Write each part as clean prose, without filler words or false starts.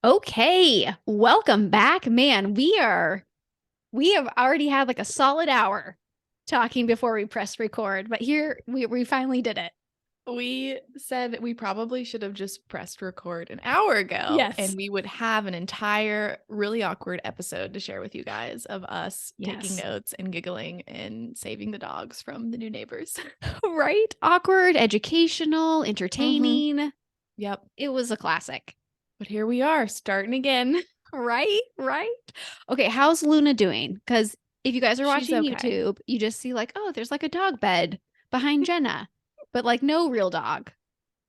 Okay, welcome back. Man, we have already had like a solid hour talking before we pressed record, but here we finally did it. We said we probably should have just pressed record an hour ago Yes. and we would have an entire really awkward episode to share with you guys of us taking Yes. notes and giggling and saving the dogs from the new neighbors. Right? Awkward, educational, hmm entertaining. Yep. It was a classic. But here we are starting again. Right? Right? Okay, how's Luna doing? Because if you guys are She's watching okay. YouTube, you just see like, oh, there's like a dog bed behind Jenna, but like no real dog.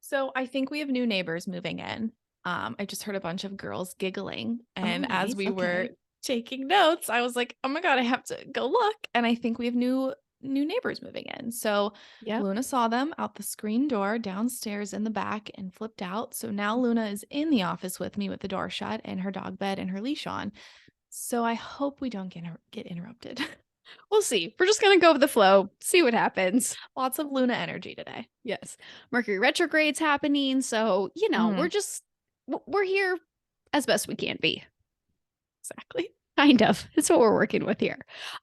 So I think we have new neighbors moving in. I just heard a bunch of girls giggling. Oh, And as nice. we were Okay. taking notes, I was like, oh my God, I have to go look. And I think we have new neighbors moving in. So Yep. Luna saw them out the screen door downstairs in the back and flipped out. So now Luna is in the office with me with the door shut and her dog bed and her leash on. So I hope we don't get interrupted. We'll see. We're just gonna go with the flow, see what happens. Lots of Luna energy today. Yes. Mercury retrograde's happening, so Mm, we're here as best we can be. exactly. Kind of. That's what we're working with here.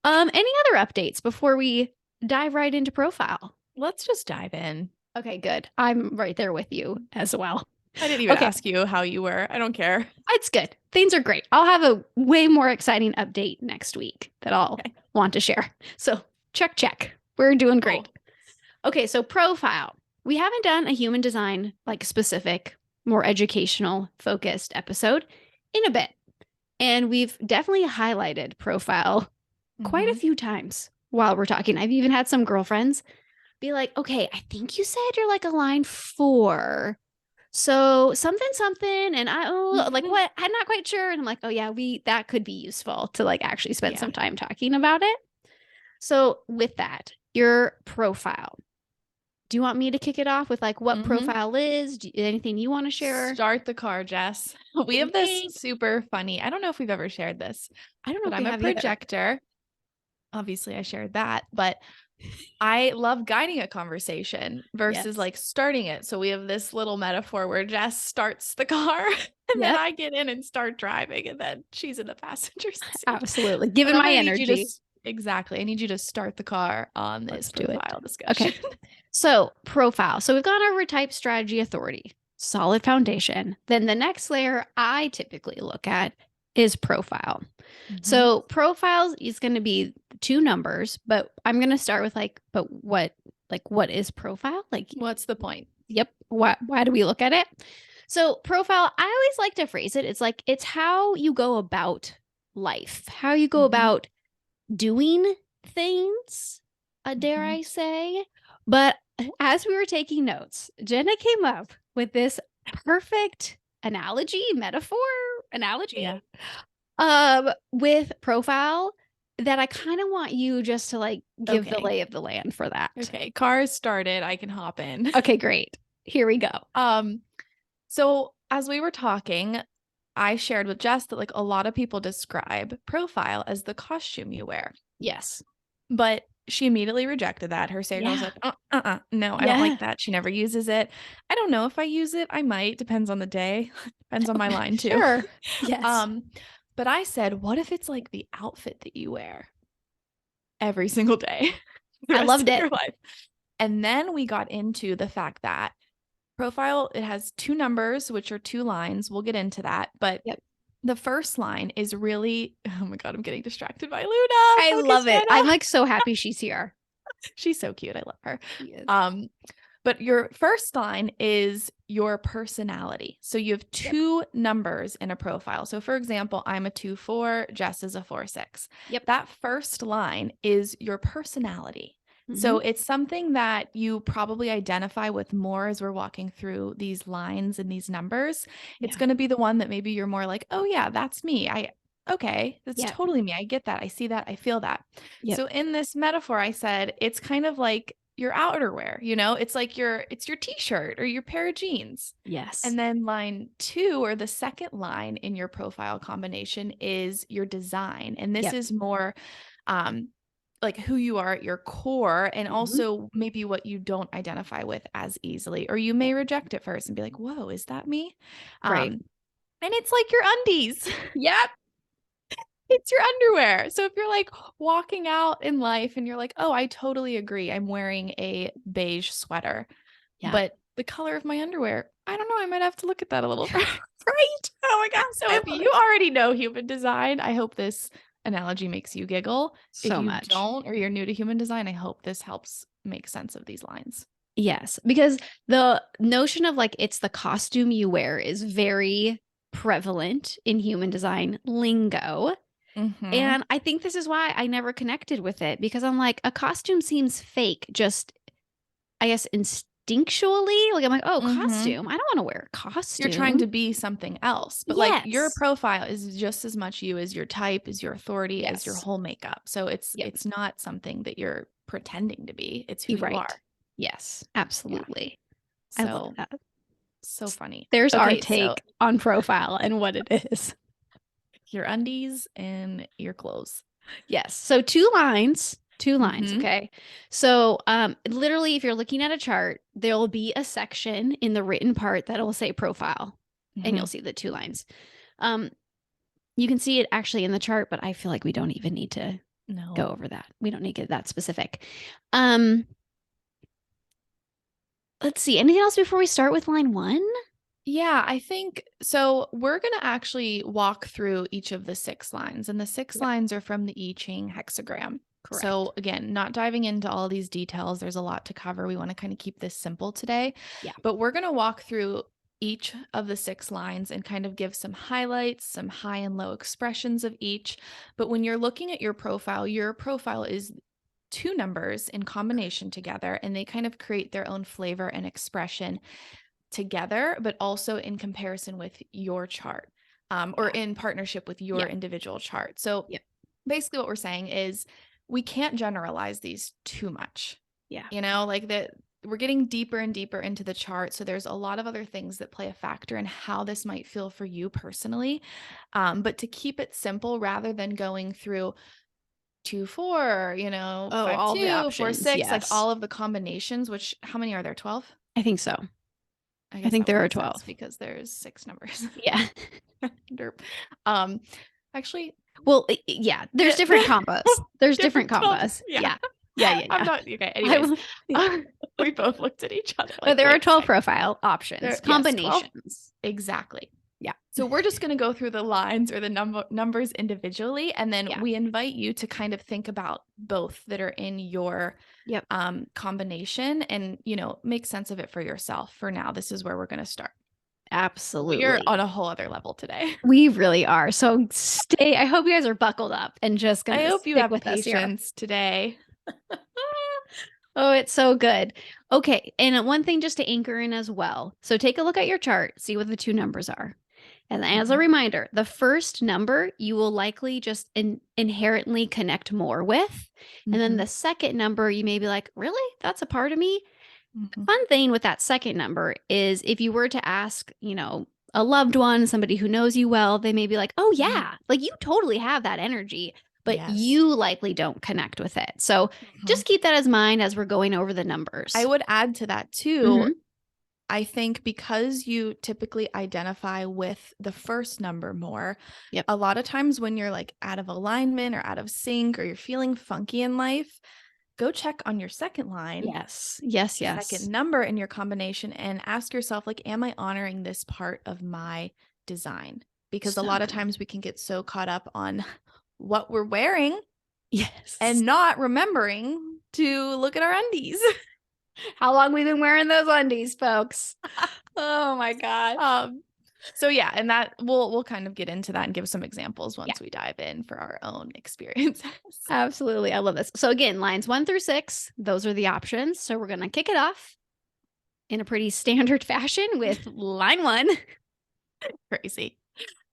Any other updates before we dive right into profile? Let's just dive in. Okay, good. I'm right there with you as well. I didn't even Okay, ask you how you were. I don't care. it's good. Things are great. I'll have a way more exciting update next week that I'll Okay. want to share. So, check. We're doing Cool. great. Okay, so profile. We haven't done a human design, like specific, more educational focused episode in a bit. And we've definitely highlighted profile quite a hmm few times while we're talking. I've even had some girlfriends be like, okay, I think you said you're like a line 4. So something, and like what? I'm not quite sure. And I'm like, oh yeah, that could be useful to like actually spend Yeah. some time talking about it. So with that, your profile. Do you want me to kick it off with like what hmm profile is? Anything you want to share? Start the car, Jess. We have this Yay. super funny. I don't know if we've ever shared this, I don't know but if we I'm a have either. projector. Obviously, I shared that, but I love guiding a conversation versus Yes. like starting it. So we have this little metaphor where Jess starts the car and then Yep. I get in and start driving and then she's in the passenger seat. Absolutely. But Given I'm my going to need you to energy, exactly. I need you to start the car on let's this do it. profile discussion. Okay. So, profile. So, we've got our type strategy authority, solid foundation. Then the next layer I typically look at is profile. hmm So, profiles is going to be 2 numbers, but I'm going to start with what is profile? Like, What's the point? yep, why do we look at it? So, profile, I always like to phrase it. It's like it's how you go about life, how you go hmm about doing things, dare hmm I say. But as we were taking notes, Jenna came up with this perfect metaphor, analogy, Yeah. with profile that I kind of want you just to like give the Okay. lay of the land for that. Okay. Car is started. I can hop in. Okay, great. Here we go. Um, so as we were talking, I shared with Jess that like a lot of people describe profile as the costume you wear, Yes. but she immediately rejected that. Her sayer girl was Yeah. like, no, I don't Yeah. like that. She never uses it. I don't know if I use it. I might. Depends on the day. Depends on my line too. Sure. Yes. um, but I said, what if it's like the outfit that you wear every single day, the I rest loved of it. your life? And then we got into the fact that profile, it has 2 numbers, which are 2 lines. We'll get into that. But Yep. the first line is really, oh my God, I'm getting distracted by I Luna. Focus, love it. I'm Jenna. like so happy she's here. She's so cute. I love her. She is. Um, but your first line is your personality. So you have Yep. 2 numbers in a profile. So for example, I'm a 2-4, Jess is a 4-6. Yep. That first line is your personality. Mm-hmm. So it's something that you probably identify with more as we're walking through these lines and these numbers. It's Yeah. going to be the one that maybe you're more like, oh yeah, that's me. Okay, that's Yep. totally me. I get that. I see that. I feel that. Yep. So in this metaphor, I said it's kind of like your outerwear, it's like it's your t-shirt or your pair of jeans. Yes. And then line 2 or the second line in your profile combination is your design. And this Yep. is more um like who you are at your core and Mm-hmm. also maybe what you don't identify with as easily or you may Yep. reject it first and be like, "Whoa, is that me?" Right. Um And it's like your undies. Yep. It's your underwear. So if you're like walking out in life and you're like, oh, I totally agree. I'm wearing a beige sweater, Yeah. but the color of my underwear, I don't know. I might have to look at that a little bit. Right. Oh my God. So I if love you it already know human design, I hope this analogy makes you giggle. If so you much. don't or you're new to human design, I hope this helps make sense of these lines. Yes, because the notion of like it's the costume you wear is very prevalent in human design lingo. Mm-hmm. And I think this is why I never connected with it because I'm like, a costume seems fake, just I guess instinctually. Like, I'm like, oh, Mm-hmm. costume. I don't want to wear a You're trying costume. to be something else, but like your Yes. profile is just as much you as your type, as your authority, as your Yes. whole makeup. So it's Yep. it's not something that you're pretending to be. It's who You're you right. are. Yes, Yeah. absolutely. I love So that. so funny. There's our Okay, so take on profile and what it is. your undies and your clothes. Yes. So two lines. Mm-hmm. Okay. So, literally, if you're looking at a chart, there will be a section in the written part that will say profile, and Mm-hmm. you'll see the two lines. Um, you can see it actually in the chart, but I feel like we don't even need to go No. over that. We don't need to get that specific. Um, let's see. Anything else before we start with line one? Yeah, I think so. We're going to actually walk through each of the 6 lines, and the six Yep. lines are from the I Ching hexagram. Correct. So, again, not diving into all these details, there's a lot to cover. We want to kind of keep this simple today, Yeah. but we're going to walk through each of the 6 lines and kind of give some highlights, some high and low expressions of each. But when you're looking at your profile is 2 numbers in combination together, and they kind of create their own flavor and expression together, but also in comparison with your chart, or Yeah. in partnership with your Yeah. individual chart. So Yep. basically, what we're saying is we can't generalize these too much. Yeah. Like that we're getting deeper and deeper into the chart. So there's a lot of other things that play a factor in how this might feel for you personally. But to keep it simple rather than going through 2, 4, Oh, five, all the two, 4, options. 6, like Yes. all of the combinations, which how many are there? 12? I think so. I I guess think that would there are make sense 12. because there's 6 numbers. Yeah. Derp. Um, actually, Well, yeah, there's yeah, different combos. There's different different 12. combos. Yeah. Yeah. Yeah, yeah, I'm yeah. not okay. I Anyways, will, yeah. we both looked at each other But like, there are wait a 12 second. profile options, Yes, 12. combinations. Exactly. Yeah. So we're just going to go through the lines or the numbers individually, and then Yeah. we invite you to kind of think about both that are in your Yep. combination and, make sense of it for yourself. For now, this is where we're going to start. We're Absolutely. on a whole other level today. We really are. So stay. I hope you guys are buckled up and just I gonna hope you stick have with us here. patience today. Oh, it's so good. Okay. And one thing just to anchor in as well. So take a look at your chart, see what the two numbers are. And as a Mhm. reminder, the first number you will likely just inherently connect more with. And then the Mhm. second number, you may be like, really? That's a part of me? Mhm. Fun thing with that second number is if you were to ask, a loved one, somebody who knows you well, they may be like, oh, Mhm. yeah, like you totally have that energy, but Yes. you likely don't connect with it. So Mhm. just keep that as mind as we're going over the I numbers. would add to that too. Hmm. I think because you typically identify with the first number more, Yep. a lot of times when you're like out of alignment or out of sync or you're feeling funky in life, go check on your second line, Yes. Yes. the second Yes. number in your combination, and ask yourself, like, am I honoring this part of my design? Because a So lot of good. times we can get so caught up on what we're wearing Yes. and not remembering to look at our undies. How long we've been wearing those undies, folks. Oh my gosh. um, so yeah, and that we'll kind of get into that and give some examples Yeah, once we dive in for our own experiences. absolutely. I love this. So again, lines 1 through 6, those are the options. So we're going to kick it off in a pretty standard fashion with line one. Crazy.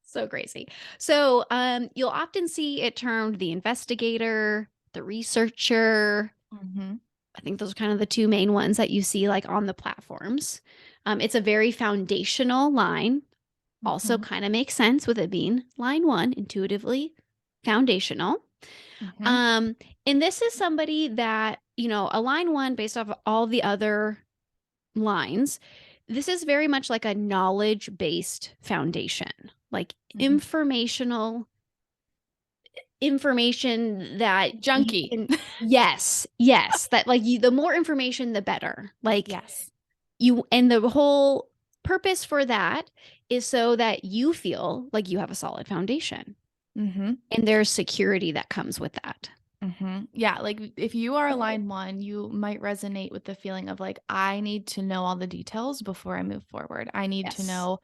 So crazy. So you'll often see it termed the investigator, the researcher. Mm-hmm. I think those are kind of the two main ones that you see like on the platforms. It's a very foundational line. Also Mm-hmm. kind of makes sense with it being line one, intuitively foundational. Mm-hmm. Um, and this is somebody that, a line one based off of all the other lines, this is very much like a knowledge based foundation. like Mhm. information that you Junkie. can, yes, that like the more information, the better. Like Yes. and the whole purpose for that is so that you feel like you have a solid foundation Mhm. and there's security that comes with that. Yeah, like if you are a line one, you might resonate with the feeling of like, I need to know all the details before I move forward. I need to Yes. know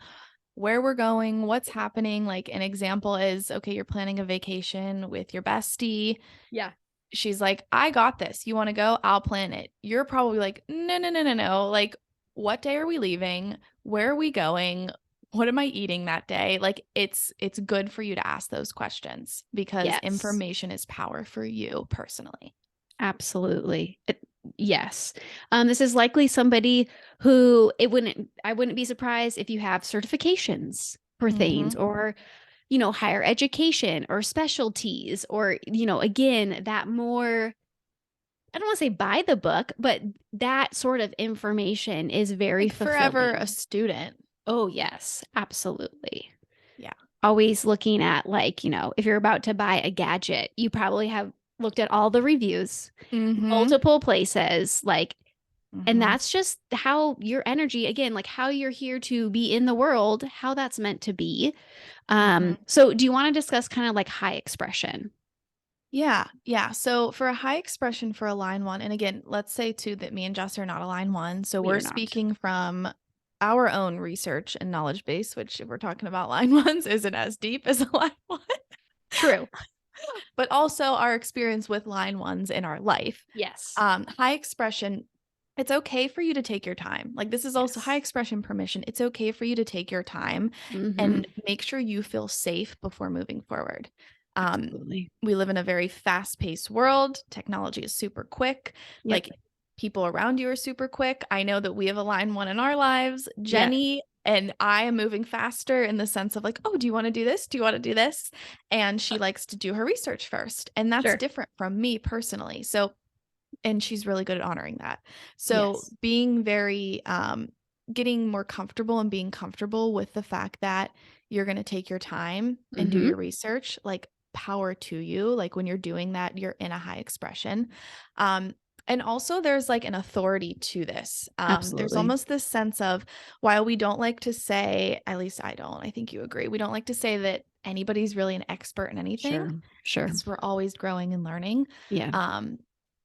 where we're going, what's happening. Like an example is, okay, you're planning a vacation with your bestie. Yeah. She's like, I got this. You want to go? I'll plan it. You're probably like, no, no, no, no, no. Like, what day are we leaving? Where are we going? What am I eating that day? Like it's good for you to ask those questions because Yes. information is power for you personally. Absolutely. Yes. This is likely somebody who I wouldn't be surprised if you have certifications for things Mhm. or, higher education or specialties or, again, that more, I don't want to say by the book, but that sort of information is very Like forever a fulfilling. student. Oh, yes, absolutely. Yeah. Always looking at, like, if you're about to buy a gadget, you probably have looked at all the reviews, Mhm. multiple places, like, and Mhm. that's just how your energy, again, like how you're here to be in the world, how that's meant to be. Mhm. So do you want to discuss kind of like high expression? Yeah, yeah. So for a high expression for a line one, and again, let's say too that me and Jess are not a line one. So We we're are not. speaking from our own research and knowledge base, which if we're talking about line ones isn't as deep as a line one, True. but also our experience with line ones in our life. Yes. High expression, it's okay for you to take your time. Like this is also high Yes. expression permission. It's okay for you to take your time Mm-hmm. and make sure you feel safe before moving forward. Um, Absolutely. we live in a very fast-paced world. Technology is super quick. Yep. Like people around you are super quick. I know that we have a line one in our lives. Yeah. Jenny and I am moving faster in the sense of like, oh, do you want to do this? Do you want to do this? And she likes to do her research first. And that's Sure. different from me personally. So and she's really good at honoring that. So Yes. being very getting more comfortable and being comfortable with the fact that you're going to take your time and do Mm-hmm. your research, like power to you. Like when you're doing that, you're in a high expression. Um and also there's like an authority to this. There's Absolutely. almost this sense of while we don't like to say, at least I don't, I think you agree, we don't like to say that anybody's really an expert in anything Sure. Sure. because we're always growing and learning. Yeah. Um,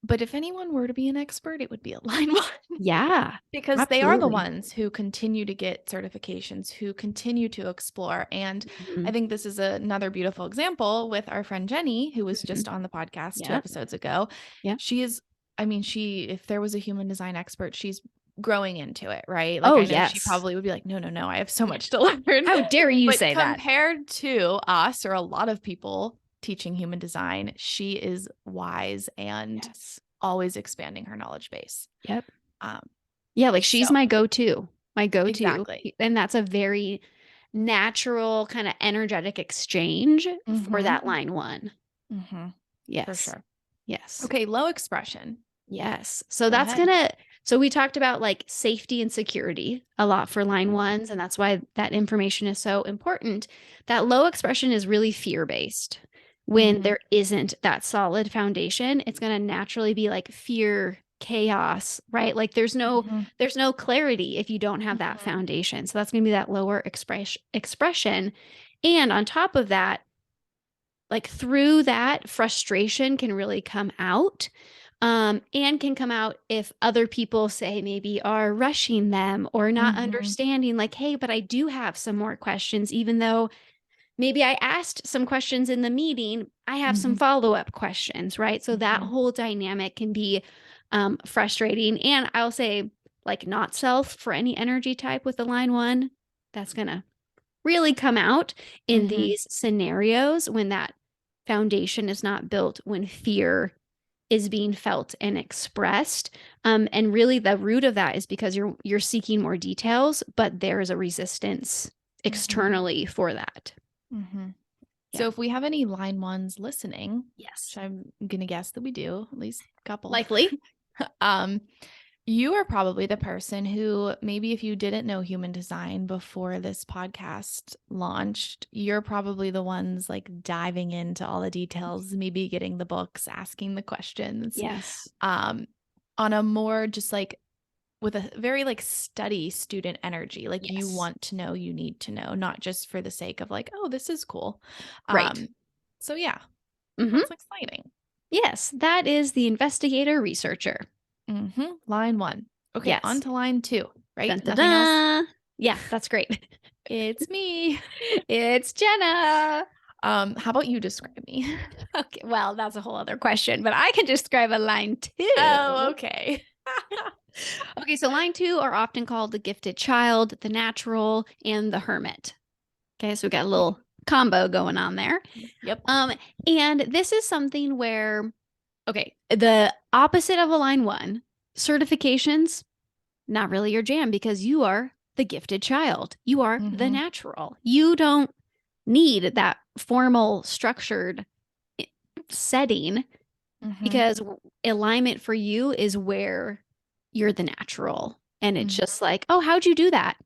but if anyone were to be an expert, it would be a line one Yeah. because they are the Absolutely. ones who continue to get certifications, who continue to explore. And I Mm-hmm. think this is another beautiful example with our friend Jenny, who was Mm-hmm. just on the podcast two Yep. episodes ago. Yep. She is, I mean, if there was a human design expert, she's growing into it, right? Like Oh, I know she yes. probably would be like, no, no, no, I have so much to learn. How dare you But say that? compared to us or a lot of people teaching human design, she is wise and Yes. always expanding her knowledge base. Yep. Um, Yeah, like so she's my go-to, my go-to. exactly. And that's a very natural kind of energetic exchange for Mm-hmm. that line one. Mm-hmm. For Yes. sure. Yes. Okay, low expression. Yes. So Go that's ahead. gonna, so we talked about like safety and security a lot for line ones, and that's why that information is so important. That low expression is really fear-based. When Mm-hmm. there isn't that solid foundation, it's gonna naturally be like fear, chaos, right? Like Mm-hmm. there's no clarity if you don't have that Mm-hmm. foundation. So that's gonna be that lower expression. And on top of that, like through that frustration can really come out, and can come out if other people say maybe are rushing them or not Mm-hmm. understanding, like, hey, but I do have some more questions, even though maybe I asked some questions in the meeting, I have some Mm-hmm. follow-up questions, right? So that Mm-hmm. whole dynamic can be frustrating. And I'll say, like, not self for any energy type with the line one, that's gonna really come out in Mm-hmm. these scenarios when that foundation is not built, when fear is being felt and expressed. And really the root of that is because you're seeking more details, but there is a resistance Mm-hmm. externally for that. Mm-hmm. Yeah. So if we have any line ones listening, Yes. which I'm gonna guess that we do, at least a couple, Likely. um, You are probably the person who, maybe if you didn't know human design before this podcast launched, you're probably the ones like diving into all the details, maybe getting the books, asking the questions, Yes. on a more just like with a very like study student energy. Like you Yes. want to know, you need to know, not just for the sake of like, oh, this is cool. Right. So yeah, Hmm. that's exciting. Yes, that is the investigator researcher. Line 1. Okay, on Yes. to line 2, right? Dun, dun, Nothing else? dun. Yeah, that's great. It's me. It's Jenna. How about you describe me? Okay, well, that's a whole other question, but I can describe a line Oh, two. okay. Okay, so line two are often called the gifted child, the natural, and the hermit. Okay, so we got a little combo going on there. Yep. Um, and this is something where, okay, the opposite of a line one, certifications, not really your jam because you are the gifted child. You are the Mm-hmm. natural. You don't need that formal, structured setting Mm-hmm. because alignment for you is where you're the natural. And it's just like, oh, how'd you do that?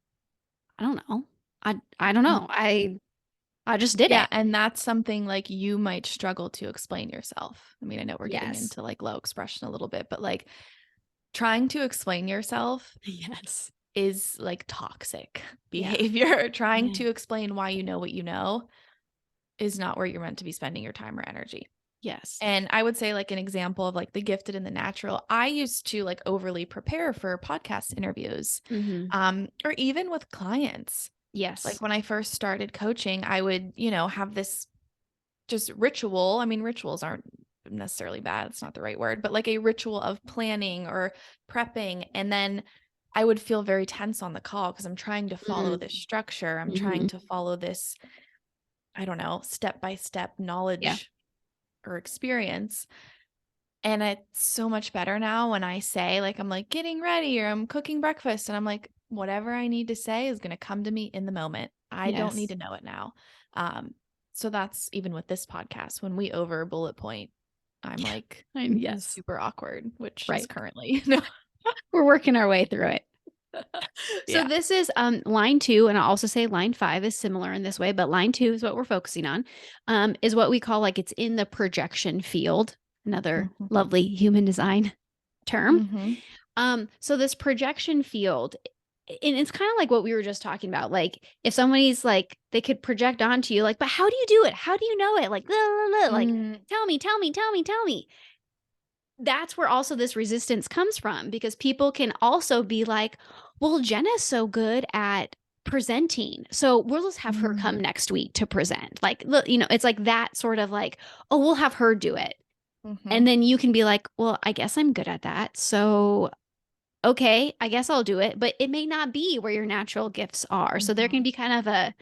I don't know. I don't Mm-hmm. know. I just did Yeah, it. and that's something like you might struggle to explain yourself. I mean, I know we're getting Yes. into like low expression a little bit, but like trying to explain yourself Yes. is like toxic Yeah. behavior. Trying Yeah. to explain why you know what you know is not where you're meant to be spending your time or energy. Yes. And I would say like an example of like the gifted and the natural, I used to like overly prepare for podcast interviews, Hmm. or even with clients. Yes. Like when I first started coaching, I would, have this just ritual. I mean, rituals aren't necessarily bad. It's not the right word, but like a ritual of planning or prepping. And then I would feel very tense on the call because I'm trying to follow this structure. I'm trying Mm-hmm. to follow this, I don't know, step by step Yeah. knowledge or experience. And it's so much better now when I say, like, I'm like getting ready or I'm cooking breakfast and I'm like, whatever I need to say is going to come to me in the moment. I don't need Yes. to know it now. Um, so that's even with this podcast. When we over bullet point, I'm Yeah. like Yes. super awkward, which is Right. currently, no. We're working our way through it. So Yeah. this is line two, and I'll also say line five is similar in this way, but line two is what we're focusing on. Is what we call like it's in the projection field, another Mm-hmm. lovely human design term. Mm-hmm. So this projection field, and it's kind of like what we were just talking about. Like if somebody's like they could project onto you, like, but how do you do it? How do you know it? Like, blah, blah, blah, like, Mm-hmm. tell me, tell me, tell me, tell me. That's where also this resistance comes from because people can also be like, well, Jenna's so good at presenting. So we'll just have her come next week to present. Like, look, it's like that sort of like, oh, we'll have her do it. Mm-hmm. And then you can be like, well, I guess I'm good at that. So, okay, I guess I'll do it. But it may not be where your natural gifts are. So there Mm-hmm. can be kind of a, I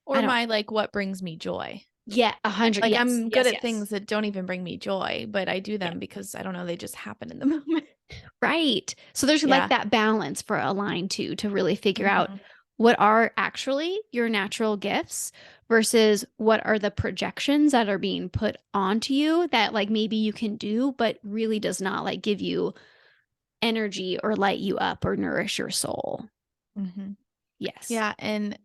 Or don't, my like what brings me joy. yeah, 100. Like Yes, I'm good yes, at yes. things that don't even bring me joy, but I do Yeah. them because I don't know, they just happen in the moment. Right. So there's like Yeah. that balance for a line too to really figure out Mm-hmm. what are actually your natural gifts versus what are the projections that are being put onto you that like maybe you can do, but really does not like give you energy or light you up or nourish your soul. Mm-hmm. Yes. Yeah, and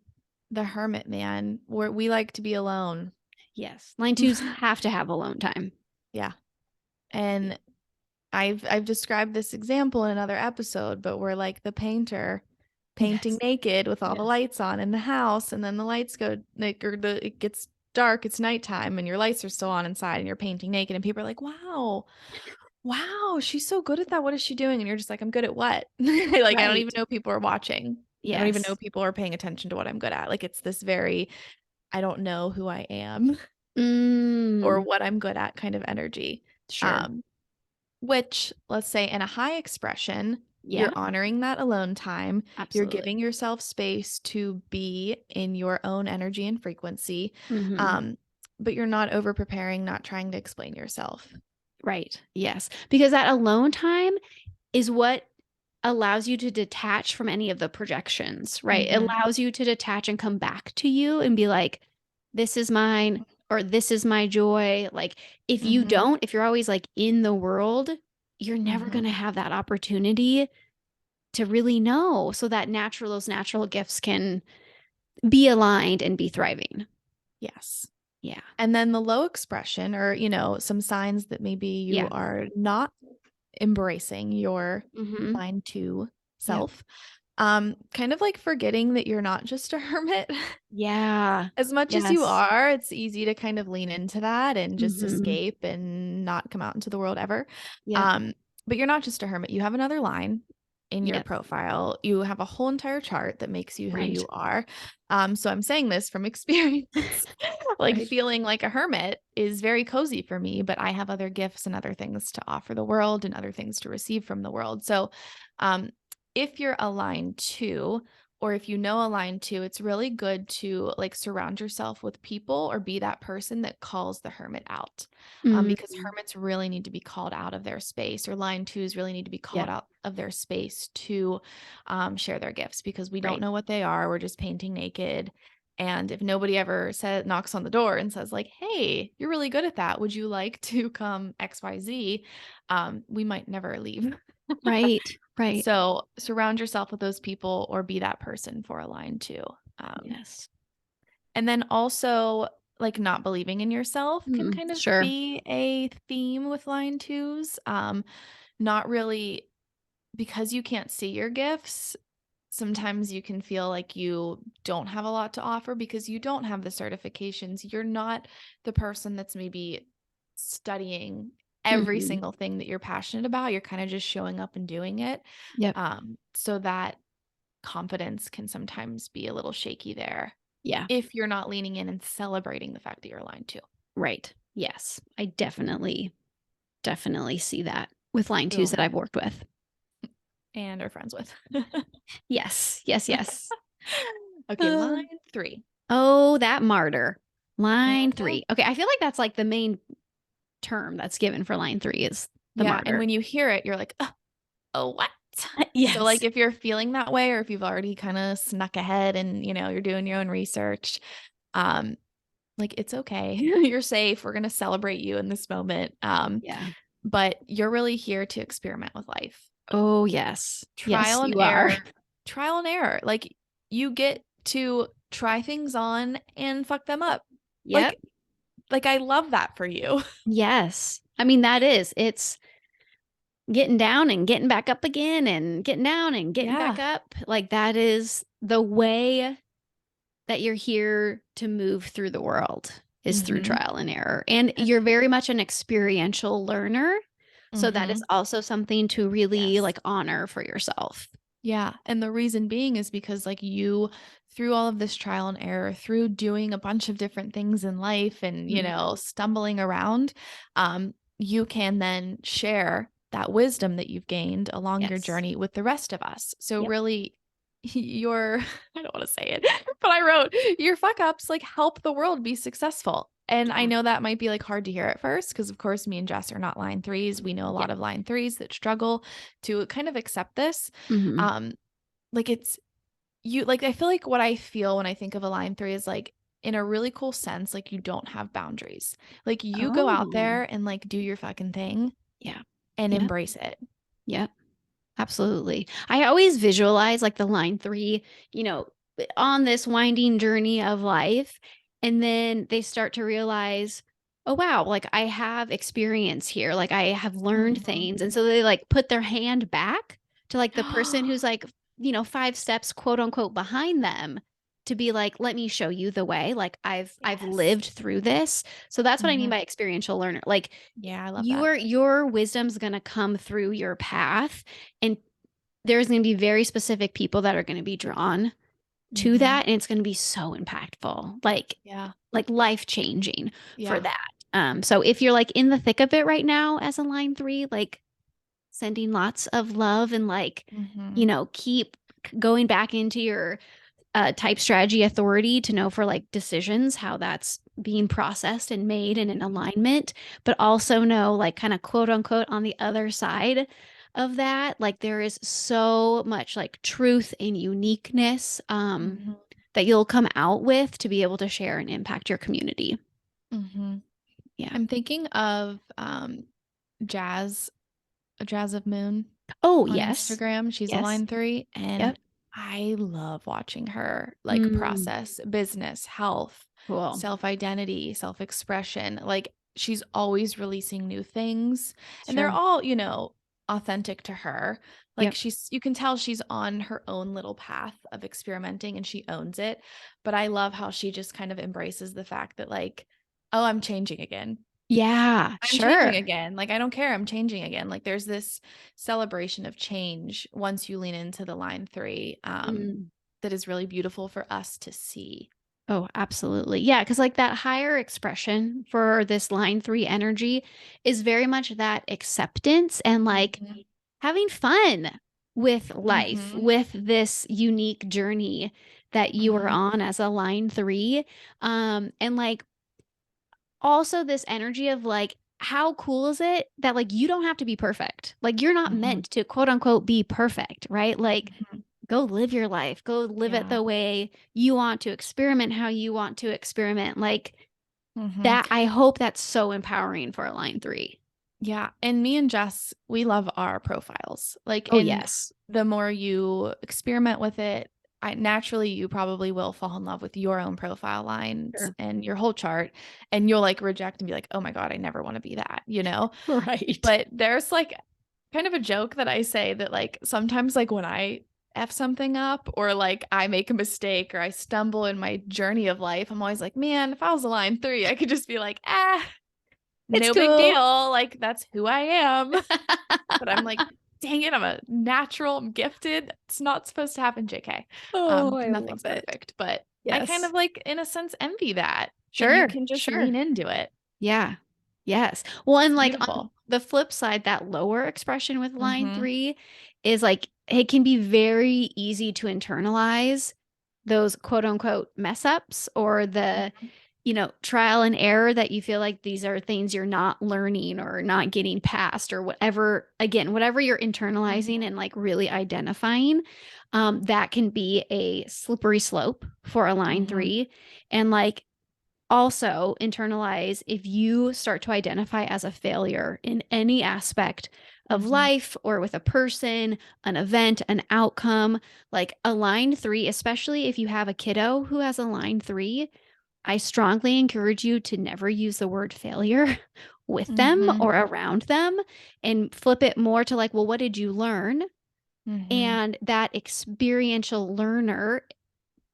the hermit man, where we like to be alone. Yes. Line twos have to have alone time. Yeah. And I've described this example in another episode, but we're like the painter painting Yes. naked with all the Yes. lights on in the house, and then the lights go like or it gets dark, it's nighttime, and your lights are still on inside and you're painting naked, and people are like, wow, she's so good at that. What is she doing? And you're just like, I'm good at what? Like I don't even Right. know people are watching. I don't even know Yes. people are paying attention to what I'm good at. Like it's this very I don't know who I am or Mm, what I'm good at kind of energy. sure. Um, which, let's say, in a high expression, Yeah, you're honoring that alone time. You're absolutely. giving yourself space to be in your own energy and frequency. Hmm. Um, but you're not over preparing, not trying to explain yourself. Right. Yes. Because that alone time is what allows you to detach from any of the projections, right? It Mm-hmm. allows you to detach and come back to you and be like, this is mine or this is my joy. Like, if you Mm-hmm. don't, if you're always like in the world, you're never Mm-hmm. going to have that opportunity. to really know so that those natural gifts can be aligned and be thriving. Yes. Yeah. And then the low expression, or, some signs that maybe you Yeah. are not embracing your Mm-hmm. line two Yep. self. Kind of like forgetting that you're not just a hermit. Yeah. As much as you Yes. are, it's easy to kind of lean into that and just Mm-hmm. escape and not come out into the world ever. Yep. Um, but you're not just a hermit. You have another line in your Yep. profile. You have a whole entire chart that makes you who Right. you are. So I'm saying this from experience. Like Right. feeling like a hermit is very cozy for me, but I have other gifts and other things to offer the world and other things to receive from the world. So, um, if you're aligned to, or if you know aligned to, it's really good to like surround yourself with people or be that person that calls the hermit out. Because Mm-hmm. hermits really need to be called out of their space, or line twos really need to be called Yep. out of their space to share their gifts, because we don't Right. know what they are. We're just painting naked. And if nobody ever knocks on the door and says like, "Hey, you're really good at that. Would you like to come XYZ?" We might never leave. Right. Right. So surround yourself with those people or be that person for a line too. Yes. And then also, like, not believing in yourself can Mm, kind of sure. be a theme with line twos. Not really, because you can't see your gifts. Sometimes you can feel like you don't have a lot to offer because you don't have the certifications. You're not the person that's maybe studying every Mm-hmm. single thing that you're passionate about. You're kind of just showing up and doing it. Yep. So that confidence can sometimes be a little shaky there Yeah. if you're not leaning in and celebrating the fact that you're aligned too. Right. Yes. I definitely see that with line twos that Boom. I've worked with. And are friends with. Yes. Yes. Yes. Okay, Uh, line three. oh, that martyr. Line Mhm. three. Okay. I feel like that's like the main term that's given for line three is the Yeah, and martyr. when you hear it, you're like, oh, what? So, like, Yes. if you're feeling that way, or if you've already kind of snuck ahead and you're doing your own research, um, like, it's okay. You're safe. We're gonna celebrate you in this moment. Yeah. But you're really here to experiment with life. Oh, yes. Yes, Trial and you are. error, trial and error. Like, you get to try things on and fuck them up. Yep. Like, I love that for you. Yes. I mean, it's getting down and getting back up again and getting down and getting back Yeah. up. Like that is the way that you're here to move through the world is through Mhm. trial and error. And And you're very much an experiential learner. So that is mhm. also something to really Yes. like honor for yourself. Yeah, and the reason being is because, like, you, through all of this trial and error, through doing a bunch of different things in life and, Mhm. stumbling around, you can then share that wisdom that you've gained along your Yes. journey with the rest of us. So Yep. really, your I don't want to say it, but I wrote, your fuck ups like help the world be successful. And I Yeah. know that might be like hard to hear at first because, of course, me and Jess are not line threes. We know a lot Yep. of line threes that struggle to kind of accept this. Mhm. um, like, it's you like, I feel like what I feel when I think of a line three is like, in a really cool sense, like, you don't have boundaries. Like, you go out Oh. there and like do your fucking thing Yeah. and Yep. embrace it. Yep. Absolutely. I always visualize like the line three, you know, on this winding journey of life. And then they start to realize, oh, wow, like I have experience here. Like I have learned Mhm. things. And so they like put their hand back to like the person who's like, 5 steps, quote unquote, behind them to be like, let me show you the way. Like I've Yes. lived through this. So that's what I mean Mhm. by experiential learner. Like Yeah, I love that. your wisdom's going to come through your path and there's going to be very specific people that are going to be drawn to Mhm. that and it's going to be so impactful Yeah. like life changing for Yeah. that. So if you're like in the thick of it right now as a line three, like sending lots of love and like Mhm. keep going back into your type strategy authority to know for like decisions how that's being processed and made and in alignment, but also know like kind of quote unquote on the other side of that, like there is so much like truth and uniqueness Mhm. that you'll come out with to be able to share and impact your community. Mhm. Yeah. I'm thinking of Jazz, Jazz of Moon. Oh, on yes. Instagram. She's a Yes. line 3, and Yep. I love watching her like Mm, process business, health, cool. self-identity, self-expression. Like she's always releasing new things, and they're Sure. all, authentic to her. Like Yep. you can tell she's on her own little path of experimenting and she owns it. But I love how she just kind of embraces the fact that like, oh, I'm changing again. Yeah, I'm changing sure. again. Like, I don't care. I'm changing again. Like, there's this celebration of change once you lean into the line 3, Mm. that is really beautiful for us to see. Oh, absolutely. Yeah, because like that higher expression for this line 3 energy is very much that acceptance and like Mhm. having fun with life, Mhm. with this unique journey that you are Mhm. on as a line 3. And like also this energy of like, how cool is it that like you don't have to be perfect? Like you're not Mhm. meant to quote unquote be perfect, right? Like Mhm. go live your life, go live it Yeah. the way you want to, experiment how you want to experiment. Like Mhm. that, I hope that's so empowering for a line 3. Yeah, and me and Jess, we love our profiles. Like, Oh, and yes. the more you experiment with it, naturally you probably will fall in love with your own profile lines Sure. and your whole chart, and you'll like reject and be like, "Oh my God, I never want to be that," you know? Right. But there's like kind of a joke that I say that like sometimes like when I F something up or like I make a mistake or I stumble in my journey of life, I'm always like, man, if I was a line 3, I could just be like, It's no big cool. deal. Like that's who I am. But I'm like, dang it, I'm a natural, I'm gifted. It's not supposed to happen, JK. Oh, I love Nothing's it. perfect, but I kind Yes. of like in a sense envy that you Sure. can just Sure. lean into it. Yeah. Yes. Well, and It's like on beautiful. the flip side, that lower expression with line Mhm. 3 is like it can be very easy to internalize those quote unquote mess ups or the, Mhm. trial and error that you feel like these are things you're not learning or not getting past or whatever, again, whatever you're internalizing Mhm. and like really identifying, that can be a slippery slope for a line Mhm. 3. And like also internalize if you start to identify as a failure in any aspect of Mhm. life or with a person, an event, an outcome, like a line 3, especially if you have a kiddo who has a line 3, I strongly encourage you to never use the word failure with them Mhm. or around them and flip it more to like, well, what did you learn? Mhm. And that experiential learner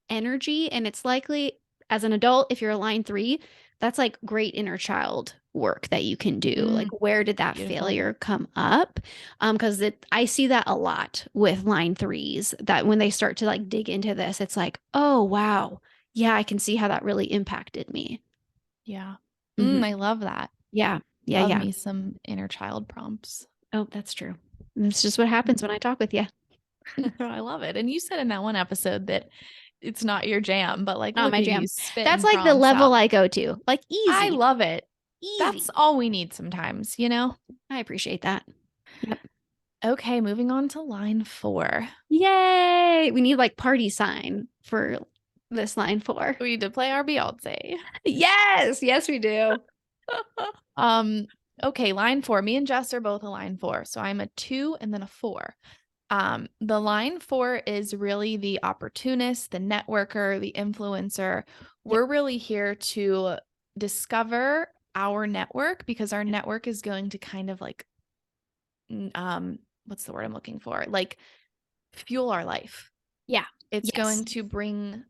energy. And it's likely as an adult, if you're a line 3, that's like great inner child work that you can do. Like, Mm. where did that Beautiful. failure come up? Because I see that a lot with line 3s that when they start to like dig into this, it's like, oh, wow. Yeah, I can see how that really impacted me. Yeah. Hmm. I love that. Yeah. Yeah. Love Yeah. me some inner child prompts. Oh, that's true. It's just what happens when I talk with you. I love it. And you said in that one episode that it's not your jam, but like, Not look my at you jam. That's spitting like the prompts level out. I go to. Like, I easy, love it. That's easy. all we need sometimes, you know? I appreciate that. Yep. Okay, moving on to line 4. Yay! We need like party sign for this line 4. We need to play our Beyonce. Yes, yes, we do. um, okay, line 4. Me and Jess are both a line 4. So I'm a 2 and then a 4. The line 4 is really the opportunist, the networker, the influencer. Yep. We're really here to discover our network because our Yep. network is going to kind of like what's the word I'm looking for? Like fuel our life. Yeah. It's Yes. going to bring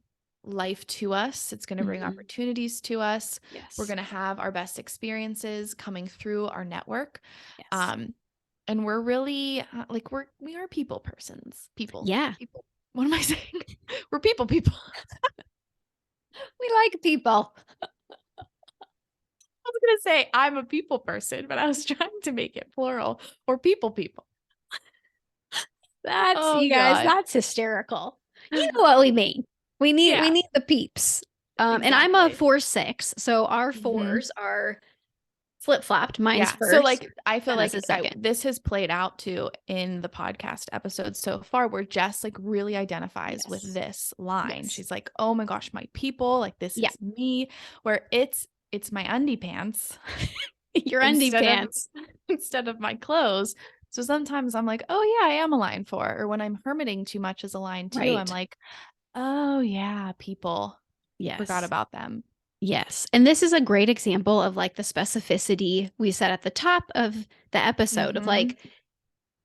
life to us. It's going to bring Hmm. opportunities to us. We're Yes. going to have our best experiences coming through our network. Yes. Um, and we're really like we are people persons. Yeah. People. What am I saying? We're people. We like people. I was gonna say I'm a people person, but I was trying to make it plural or people. That's Oh you guys, God. that's hysterical. You know what we mean. We Yeah, need the peeps. And I'm a exactly. 4-6, so our Hmm. fours are flip-flopped. Mine's Yeah. So first, like I feel Jenna's like is second. this has played out too in the podcast episodes so far where Jess like really identifies with Yes. this line. Yes. She's like, "Oh my gosh, my people, like this Yeah. is me." Where it's my undie pants Your undie instead of pants. instead of my clothes. So sometimes I'm like, oh yeah, I am a line 4. Or when I'm hermiting too much as a line 2, I'm Right. like, oh yeah, people forgot Yes. about them. Yes. And this is a great example of like the specificity we said at the top of the episode of Mm-hmm. like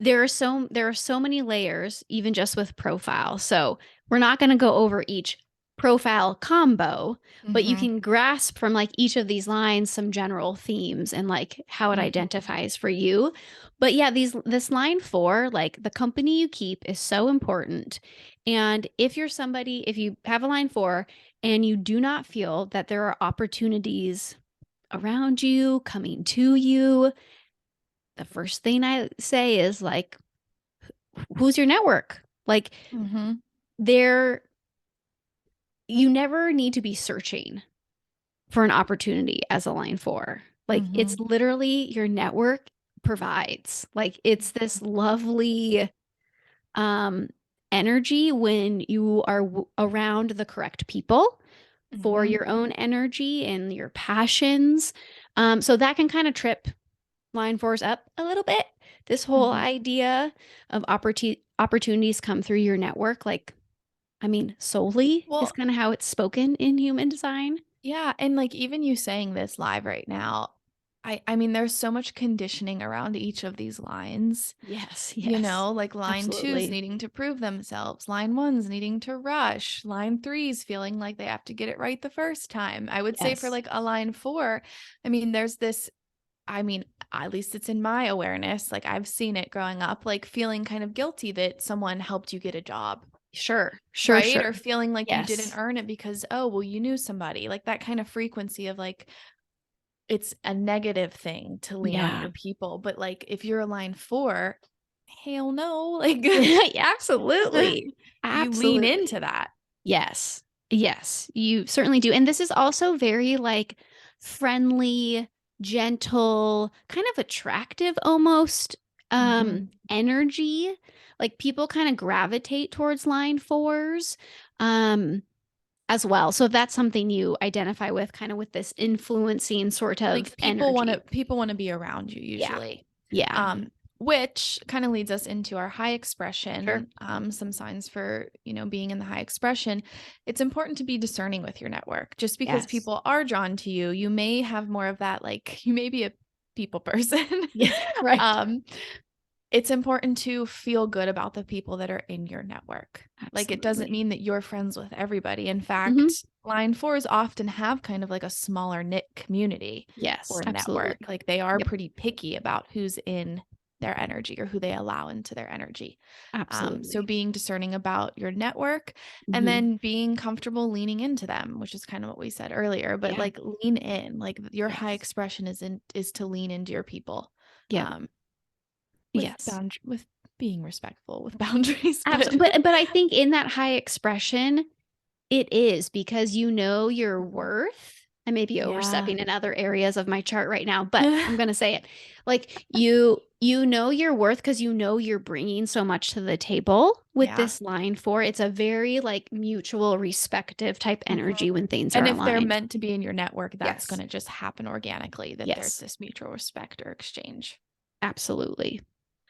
there are so many layers even just with profile. So we're not going to go over each profile combo, but you Mm-hmm. can grasp from like each of these lines some general themes and like how it Mm-hmm. identifies for you. But yeah, these this line 4, like the company you keep is so important. And if you're somebody, if you have a line 4 and you do not feel that there are opportunities around you coming to you, the first thing I say is like, who's your network? Like Mm-hmm. there you never need to be searching for an opportunity as a line 4. Like Mm-hmm. it's literally your network provides. Like it's this lovely um energy when you are around the correct people for Mm-hmm. your own energy and your passions. So that can kind of trip line 4s up a little bit. This whole Mm-hmm. idea of opportunities come through your network, like, I mean, solely is Well, kind of how it's spoken in human design. yeah, and like even you saying this live right now, I mean there's so much conditioning around each of these lines. Yes, You yes, know, like line 2's absolutely. needing to prove themselves, line 1's needing to rush, line 3's feeling like they have to get it right the first time. I would say for Yes, like a line 4, I mean, there's this, I mean, at least it's in my awareness, like I've seen it growing up, like feeling kind of guilty that someone helped you get a job, sure, sure, right? Or sure. feeling like you didn't Yes, earn it because, oh, well, you knew somebody, like that kind of frequency of like, it's a negative thing to lean on yeah. your people. But like if you're a line 4, hell no, like Absolutely, you lean absolutely. into that. Yes. Yes, you certainly do. And this is also very like friendly, gentle, kind of attractive almost Mhm. energy. Like people kind of gravitate towards line 4s um as well. So if that's something you identify with kind of with this influencing sort of Like energy. people want to be around you Yeah. usually. Yeah. Um, which kind of leads us into our high Sure. expression, some signs for, being in the high expression. It's important to be discerning with your network. Just because Yes. people are drawn to you, you may have more of that, like you may be a people person. Yeah. Right. um, it's important to feel good about the people that are in your network. Like it doesn't Absolutely. mean that you're friends with everybody. In Hmm. fact, line 4s often have kind of like a smaller knit community Yes, or network. absolutely. Like they are Yep. pretty picky about who's in their energy or who they allow into their energy. So Absolutely. being discerning about your network and Hmm. then being comfortable leaning into them, which is kind of what we said earlier, but Yeah. like lean in, like your high Yes. expression is to lean into your people. Yep. Um, Yes. with being respectful with boundaries, but Absolutely. But I think in that high expression, it is because you know your worth. I may be yeah. overstepping in other areas of my chart right now, but I'm going to say it. Like you know your worth because you know you're bringing so much to the table with Yeah. this line 4. It's a very like mutual respective type Mhm. energy when things are And if they're aligned. meant to be in your network, that's Yes. going to just happen organically that there's Yes. this mutual respect or exchange. Absolutely.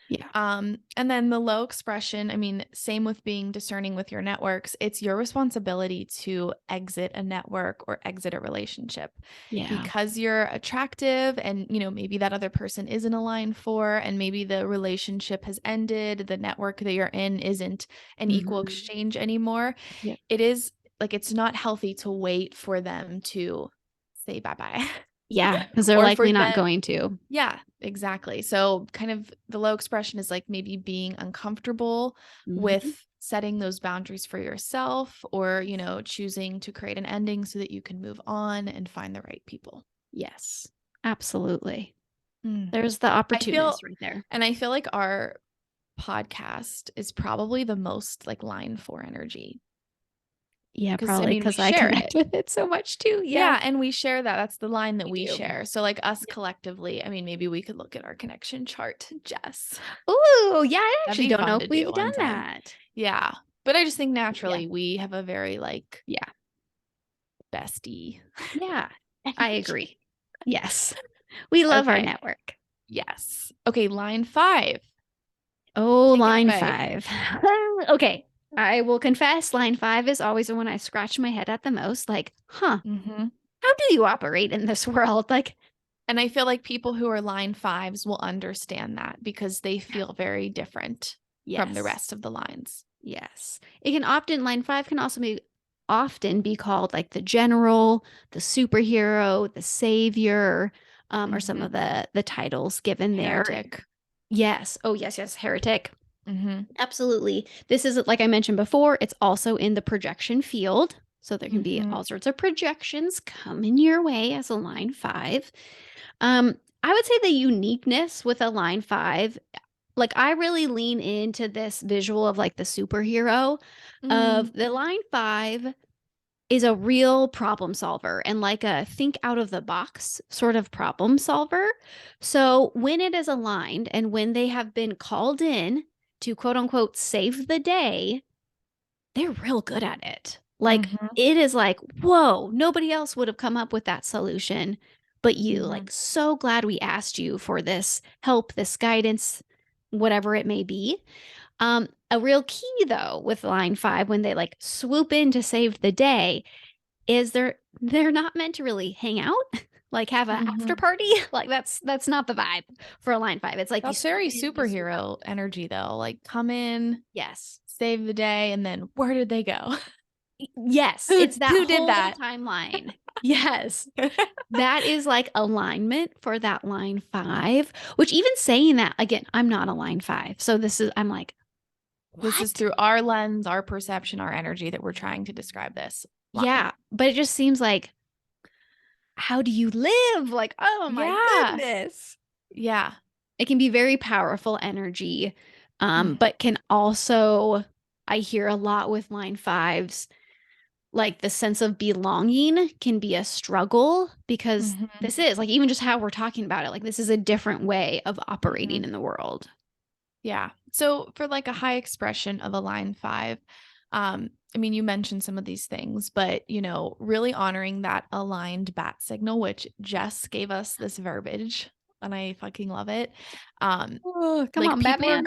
Yeah. And then the low expression, I mean, same with being discerning with your networks. It's your responsibility to exit a network or exit a relationship Yeah. because you're attractive and, maybe that other person isn't aligned for, and maybe the relationship has ended. The network that you're in isn't an equal Hmm. exchange anymore. Yep. It is like, it's not healthy to wait for them to say bye bye Yeah, because they're or for likely not them. going to. Yeah, exactly. So kind of the low expression is like maybe being uncomfortable Hmm. with setting those boundaries for yourself or, choosing to create an ending so that you can move on and find the right people. Yes, absolutely. Mm. There's the I feel opportunist right there. and I feel like our podcast is probably the most like line 4 energy Yeah, because I probably mean, we because I share it. connect with it so much too. Yeah, Yeah, and we share that. That's the line that we we do. share. So like us Yep. collectively, I mean, maybe we could look at our connection chart, Jess. Ooh, yeah, I That'd actually be don't know fun if to do we've done one time. that. Yeah. But I just think Yeah, naturally we have a very like yeah, bestie yeah. I energy. agree. Yes, we love our Okay. network. Yes. Okay, line 5. Oh, Take it line away. 5. Okay. I will confess, line 5 is always the one I scratch my head at the most. Like, huh, Hmm. how do you operate in this world? Like, And I feel like people who are line fives will understand that because they yeah, feel very different from the yes, rest of the lines. yes. It can often, line 5 can also be often be called like the general, the superhero, the savior, or some Hmm. of the titles given there. Heretic. Yes. Oh, yes, yes. Heretic. Hmm. Absolutely. This is, like I mentioned before, it's also in the projection field. So there can be Hmm. all sorts of projections coming your way as a line 5. I would say the uniqueness with a line 5, like I really lean into this visual of like the superhero Mm. of the line 5 is a real problem solver and like a think out of the box sort of problem solver. So when it is aligned and when they have been called in to quote unquote save the day, they're real good at it. Like Hmm. it is like, whoa, nobody else would have come up with that solution but you. Hmm. Like, so glad we asked you for this help, this guidance, whatever it may be. A real key though with line 5 when they like swoop in to save the day is they're not meant to really hang out, like have a after Hmm. party. Like that's not the vibe for a line 5. It's like you That's swoop very in, you swoop out. superhero energy, though. Like, come in, Yes. save the day, and then where did they go? Yes, who it's that who did whole that? timeline. Yes. That is like alignment for that line 5, which even saying that again, I'm not a line 5. So this is I'm like, This is what? through our lens, our perception, our energy that we're trying to describe this line. Yeah, but it just seems like how do you live? Like, oh my Yeah. goodness. Yeah. It can be very powerful energy, Mm. but can also, I hear a lot with line 5s, like the sense of belonging can be a struggle because Hmm. this is like even just how we're talking about it, like this is a different way of Hmm. operating in the world. Yeah. So for like a high expression of a line five, I mean, you mentioned some of these things, but really honoring that aligned bat signal, which Jess gave us this verbiage, and I fucking love it. Um, Oh, come like on, Batman.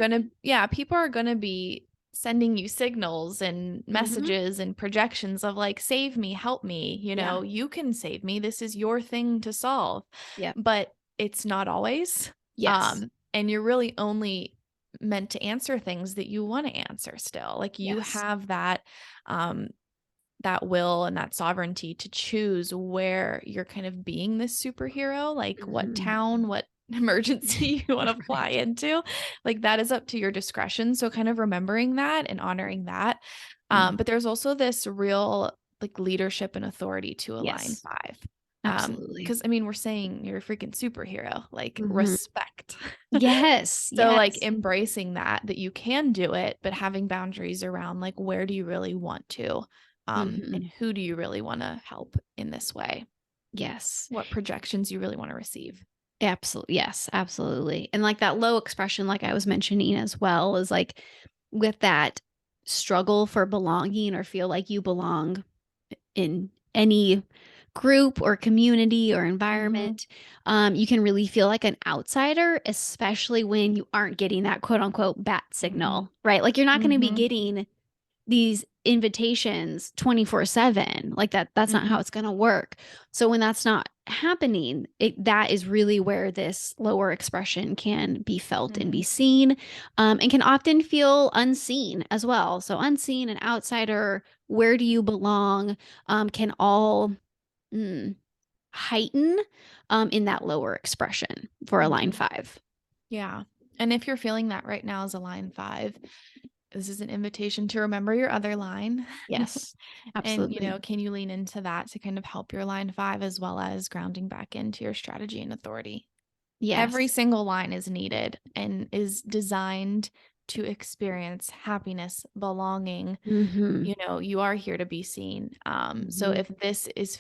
people are gonna be sending you signals and Hmm. messages and projections of like, save me, help me, Yeah. you can save me. This is your thing to solve. Yep. But it's not always. Yes. And you're really only meant to answer things that you want to answer still. Like you Yes. have um that will and that sovereignty to choose where you're kind of being this superhero, like what Hmm. town, what emergency you want to fly Right. into. Like that is up to your discretion. So kind of remembering that and honoring that. Mhm. But there's also this real like leadership and authority to a line Yes. five. Absolutely. Because I mean, we're saying you're a freaking superhero, like Hmm. respect. Yes. So like Yes. embracing that you can do it, but having boundaries around like where do you really want to? And Hmm. who do you really want to help in this way? Yes. What projections you really want to receive? Absolutely. Yes, absolutely. And like that low expression, like I was mentioning as well, is like with that struggle for belonging or feel like you belong in any group or community or Mm-hmm. environment, you can really feel like an outsider, especially when you aren't getting that quote unquote bat Mm-hmm. signal, right? Like you're not going to be Mm-hmm. getting these invitations 24/7, like that's not Mm-hmm. how it's going to work. So when that's not happening, that is really where this lower expression can be felt and Mm-hmm. be seen, and can often feel unseen as well. So unseen and outsider, where do you belong, can all mm, heighten in that lower expression for a line Mm-hmm. 5. Yeah. And if you're feeling that right now as a line five, this is an invitation to remember your other line. Yes, And, absolutely. can you lean into that to kind of help your line five as well as grounding back into your strategy and authority? Every Yes. single line is needed and is designed to experience happiness, belonging. Hmm. You are here to be seen. So Hmm. if this is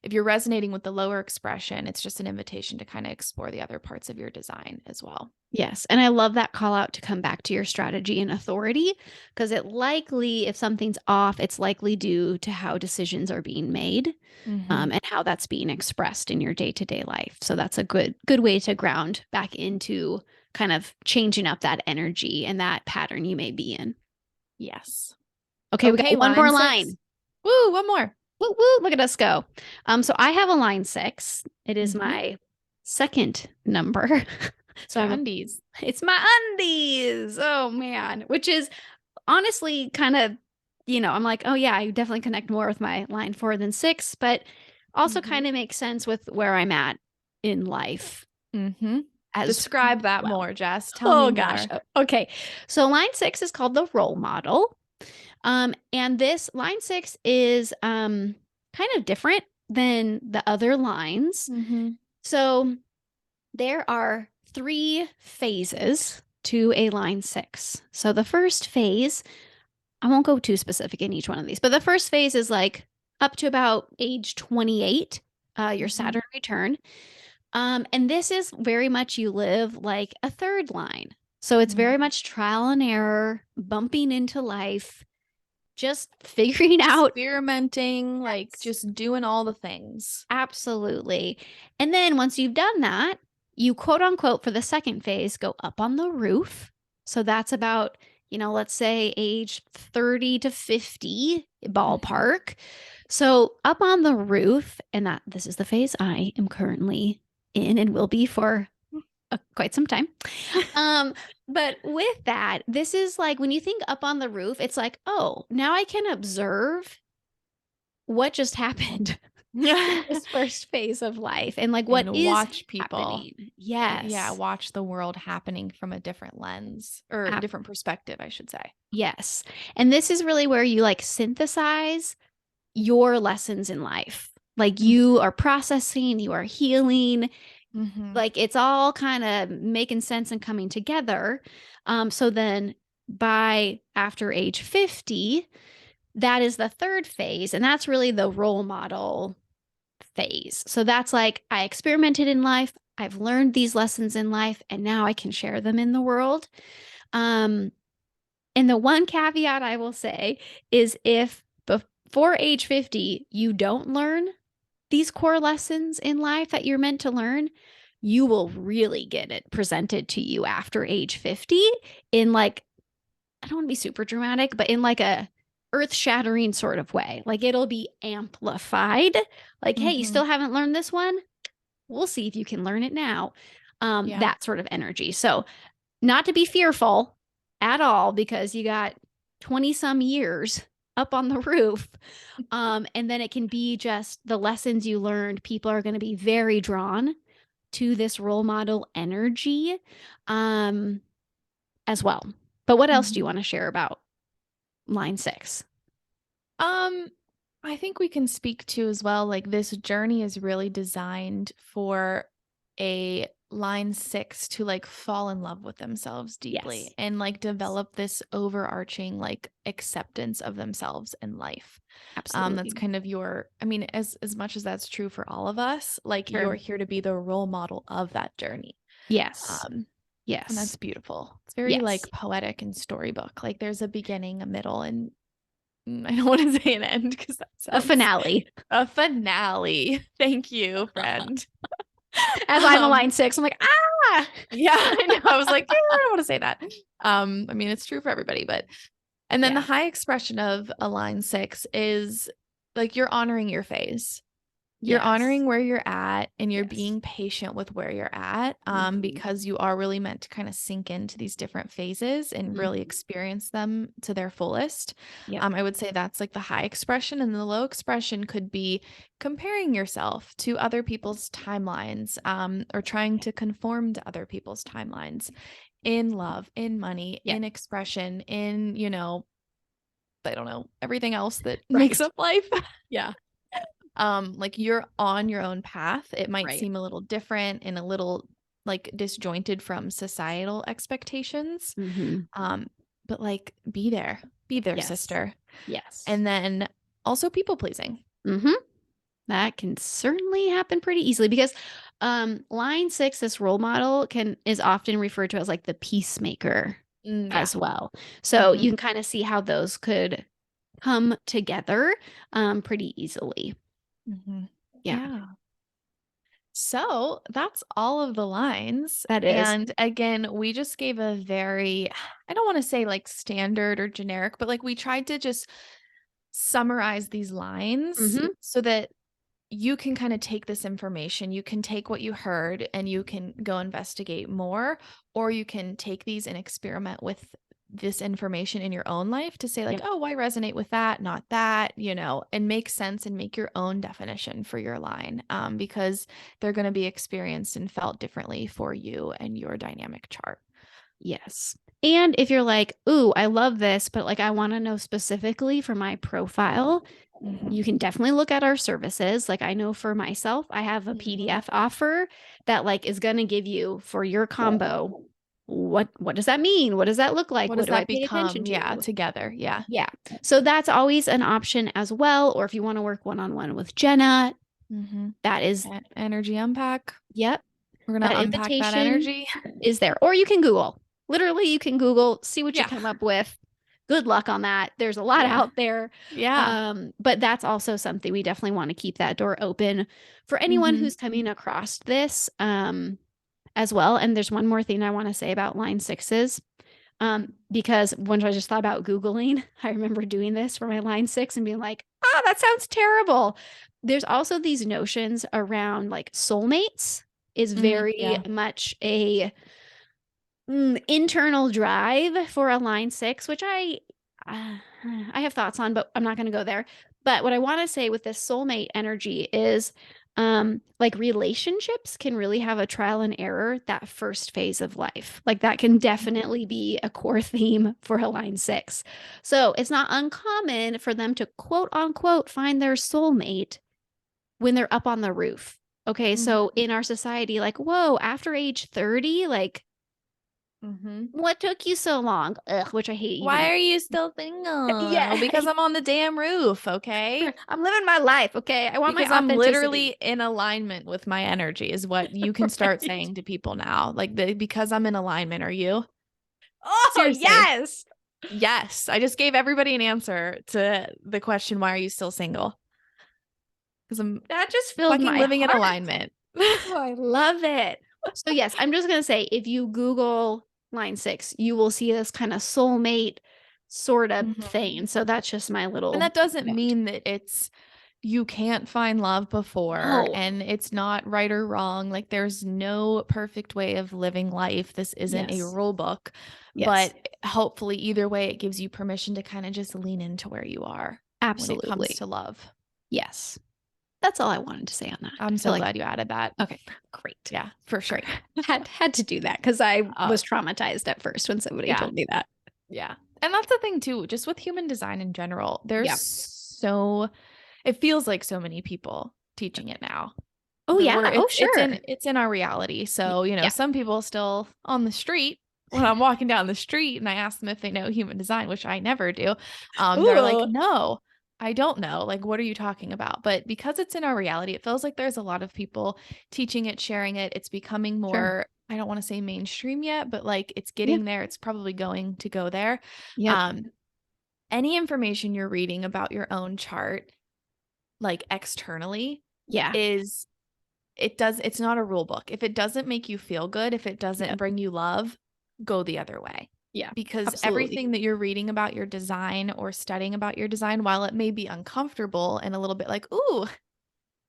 if you're resonating with the lower expression, it's just an invitation to kind of explore the other parts of your design as well. Yes. And I love that call out to come back to your strategy and authority because it likely, if something's off, it's likely due to how decisions are being made, Mm-hmm. and how that's being expressed in your day to day life. So that's a good way to ground back into kind of changing up that energy and that pattern you may be in. Yes. Okay, we Okay, got one line more 6. line. Woo, one more. Woo woo, look at us go. So I have a line 6. It is Mhm. my second number. It's So your undies. it's my undies. Oh man, which is honestly kind of, I'm like, oh yeah, I definitely connect more with my line 4 than 6, but also Mhm. kind of makes sense with where I'm at in life Mhm. as Describe that well. more, Jess. Tell me Oh gosh. more. Okay. So line 6 is called the role model. And this line 6 is kind of different than the other lines. Mhm. So there are 3 phases to a line 6. So the first phase, I won't go too specific in each one of these, but the first phase is like up to about age 28, your Mhm. Saturn return. And this is very much you live like a third line. So it's very Mhm. much trial and error, bumping into life, just figuring out. Experimenting, like Yes. just doing all the things. Absolutely. And then once you've done that, you quote unquote for the second phase go up on the roof. So that's about, let's say age 30 to 50 Mhm. ballpark. So up on the roof, and that this is the phase I am currently in and will be for quite some time. Um, but with that, this is like when you think up on the roof, it's like, oh, now I can observe what just happened in this first phase of life and like what And is watch people. happening. Yeah, Yes. watch the world happening from a different lens or Ab- different perspective, I should say. yes. And this is really where you like synthesize your lessons in life. Like you Mhm. are processing, you are healing, Mhm. like it's all kind of making sense and coming together. So then by after age 50, that is the third phase. And that's really the role model phase. So that's like I experimented in life, I've learned these lessons in life, and now I can share them in the world. Um, and the one caveat I will say is if before age 50 you don't learn these core lessons in life that you're meant to learn, you will really get it presented to you after age 50 in like, I don't want to be super dramatic, but in like a earth-shattering sort of way. Like it'll be amplified. Like, hey, you Mhm. still haven't learned this one? We'll see if you can learn it now. Yeah. That sort of energy. So, not to be fearful at all, because you got 20 some years up on the roof. And then it can be just the lessons you learned. People are going to be very drawn to this role model energy um, as well. But what else do you Mhm. want to share about line 6? Um, I think we can speak to as well, like this journey is really designed for a line 6 to like fall in love with themselves deeply Yes. and like develop this overarching like acceptance of themselves in life. That's Absolutely. kind of your, I mean, as much as that's true for all of us, like Sure. you're here to be the role model of that journey. Yes. Um, and that's Yes. beautiful. It's very Yes. like poetic and storybook. Like there's a beginning, a middle, and I don't want to say an end because that A sounds finale. a finale. Thank you, friend. As I'm a Um, line 6, I'm like, ah. yeah, I know. I was like, yeah, I don't want to say that. I mean, it's true for everybody, but and then the Yeah. high expression of a line 6 is like you're honoring your phase. You're Yes. honoring where you're at and you're Yes. being patient with where you're at Hmm. because you are really meant to kind of sink into these different phases and really Hmm. experience them to their fullest. Yep. I would say that's like the high expression, and the low expression could be comparing yourself to other people's timelines or trying to conform to other people's timelines in love, in money, Yep. in expression, in, I don't know, everything else that makes Right. up life. Yeah. Like you're on your own path. It might Right. seem a little different and a little like disjointed from societal expectations. Hmm. Um, but like be there, Yes. sister. Yes. And then also people pleasing. Hmm. That can certainly happen pretty easily because line 6, this role model is often referred to as like the peacemaker Yeah. as well. So Hmm. you can kind of see how those could come together pretty easily. Hmm. Yeah. Yeah. So that's all of the lines. That is. And again, we just gave a very, I don't want to say like standard or generic, but like we tried to just summarize these lines Mhm. so that you can kind of take this information, you can take what you heard and you can go investigate more, or you can take these and experiment with this information in your own life to say like, Yep. oh, why resonate with that, not that, and make sense and make your own definition for your line, because they're going to be experienced and felt differently for you and your dynamic chart. Yes. And if you're like, ooh, I love this, but like I want to know specifically for my profile, Mhm. you can definitely look at our services. Like I know for myself, I have a Mhm. PDF offer that like is going to give you for your combo. What does that mean? What does that look like? What What does do I that pay attention become? Yeah, to? together. Yeah. Yeah. So that's always an option as well. Or if you want to work one-on-one with Jenna, Mm-hmm. that is, Energy unpack. yep, We're going that to unpack that invitation energy. is there. Or you can Google. Literally, you can Google, see what you Yeah. come up with. Good luck on that. There's a lot Yeah. out there. Yeah. But that's also something we definitely want to keep that door open for anyone Mhm. who's coming across this as well. And there's one more thing I want to say about line sixes. Because when I just thought about Googling, I remember doing this for my line six and being like, ah, that sounds terrible. There's also these notions around like soulmates is very Yeah. much a internal drive for a line six, which uh, I have thoughts on, but I'm not going to go there. But what I want to say with this soulmate energy is like relationships can really have a trial and error that first phase of life. Like that can definitely be a core theme for a line six. So it's not uncommon for them to quote unquote find their soulmate when they're up on the roof. Okay, so Mhm. in our society, like, whoa, after age 30, like Mhm. what took you so long? Ugh, which I hate Why even. are you still single? Oh, Yeah. because I'm on the damn roof, okay? I'm living my life. Okay. I want my Because I'm authenticity. literally in alignment with my energy is what you can start Right. saying to people now. Like because I'm in alignment, are you? Oh, Seriously. yes. Yes, I just gave everybody an answer to the question, why are you still single? Because I'm That just filled fucking my living in heart. alignment. Oh, I love it. So, yes, I'm just going to say if you Google line six, you will see this kind of soulmate sort of Mhm. thing. So, that's just my And little that doesn't note. mean that it's you can't find love before No. and it's not right or wrong. Like there's no perfect way of living life. This isn't a Yes. rule book, Yes. but hopefully either way it gives you permission to kind of just lean into where you are when it comes Absolutely. to love. Yes. That's all I wanted to say on that. I I'm feel so like, glad you added that. okay, great. Yeah, for sure. Great. Had to do that because I Uh, was traumatized at first when somebody yeah. told me that. Yeah. And that's the thing too, just with human design in general. Yeah. It feels like so many people teaching it now. Oh That yeah. we're Oh it's sure. in our reality. So, Yeah. some people still on the street when I'm walking down the street and I ask them if they know human design, which I never do. They're like, Ooh. "No, I don't know. Like, what are you talking about?" But because it's in our reality, it feels like there's a lot of people teaching it, sharing it. It's becoming Sure. more, I don't want to say mainstream yet, but like it's Yeah. getting there. It's probably going to go there. Yep. Um, any information you're reading about your own chart, like externally, Yeah. is it's not a rule book. If it doesn't make you feel good, if it doesn't Yep. bring you love, go the other way. Yeah. Because Absolutely. everything that you're reading about your design or studying about your design, while it may be uncomfortable and a little bit like, "Ooh,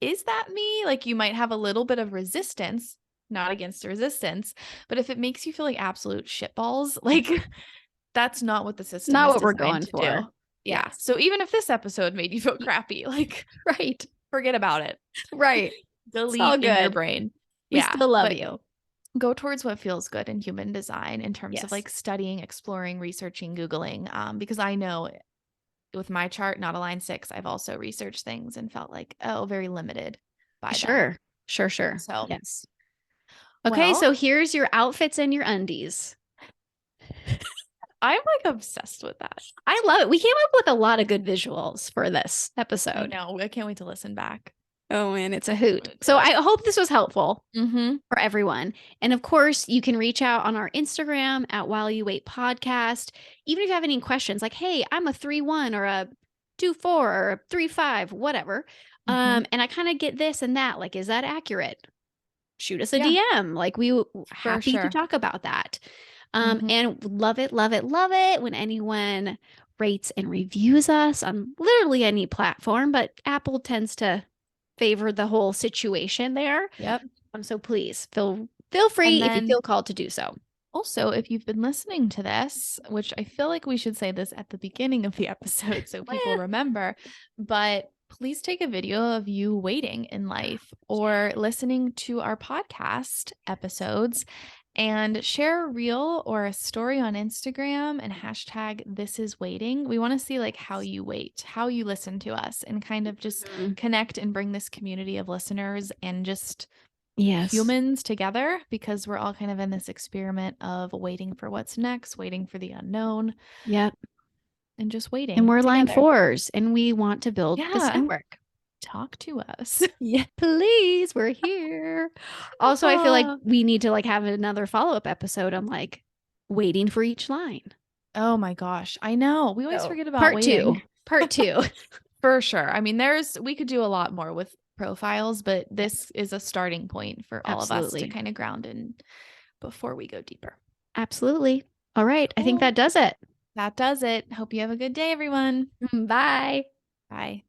is that me?" Like you might have a little bit of resistance, not against the resistance, but if it makes you feel like absolute shitballs, like that's not what the system Not is what we're designed going to do. for. Yeah. Yes. So even if this episode made you feel crappy, like Right. forget about it. Right. It's all Delete in your good. brain. We Yeah. still love But you. go towards what feels good in human design in terms of Yes. like studying, exploring, researching, Googling. Because I know with my chart, not a line six, I've also researched things and felt like, oh, very limited by them. Sure. Sure. Sure. So, Yes. Okay. well, So here's your outfits and your undies. I'm like obsessed with that. I love it. We came up with a lot of good visuals for this I episode. know. I can't wait to listen back. Oh, man, it's a I'm hoot. gonna do So it. I hope this was helpful Mm-hmm. for everyone. And of course, you can reach out on our Instagram at While You Wait Podcast. Even if you have any questions, like, hey, I'm a 3-1 or a 2-4 or a 3-5, whatever. Mm-hmm. And I kind of get this and that. Like, is that accurate? shoot us a Yeah, DM. Like we for happy to sure. talk about that. Mhm. And love it, love it, love it when anyone rates and reviews us on literally any platform, but Apple tends to favor the whole situation there. Yep. So please feel And free if you then feel called to do so. also, if you've been listening to this, which I feel like we should say this at the beginning of the episode so people Well, remember, but please take a video of you waiting in life or listening to our podcast episodes and share a reel or a story on Instagram and hashtag this is waiting. We want to see like how you wait, how you listen to us, and kind of just mhm. connect and bring this community of listeners and just Yes. humans together because we're all kind of in this experiment of waiting for what's next, waiting for the unknown, Yep. and just And waiting we're line together. fours and we want to build this Yeah. network. Talk to us. Yeah, please. We're here. Also, I feel like Oh, we need to like have another follow-up episode on like waiting for each line. oh my gosh. I know. We always So forget about part waiting. two. Part two. For sure. I mean, we could do a lot more with profiles, but Yes, this is a starting point for all of us to absolutely. kind of ground in before we go deeper. Absolutely. All right. I think Cool. that does it. That does it. Hope you have a good day, everyone. Bye. Bye.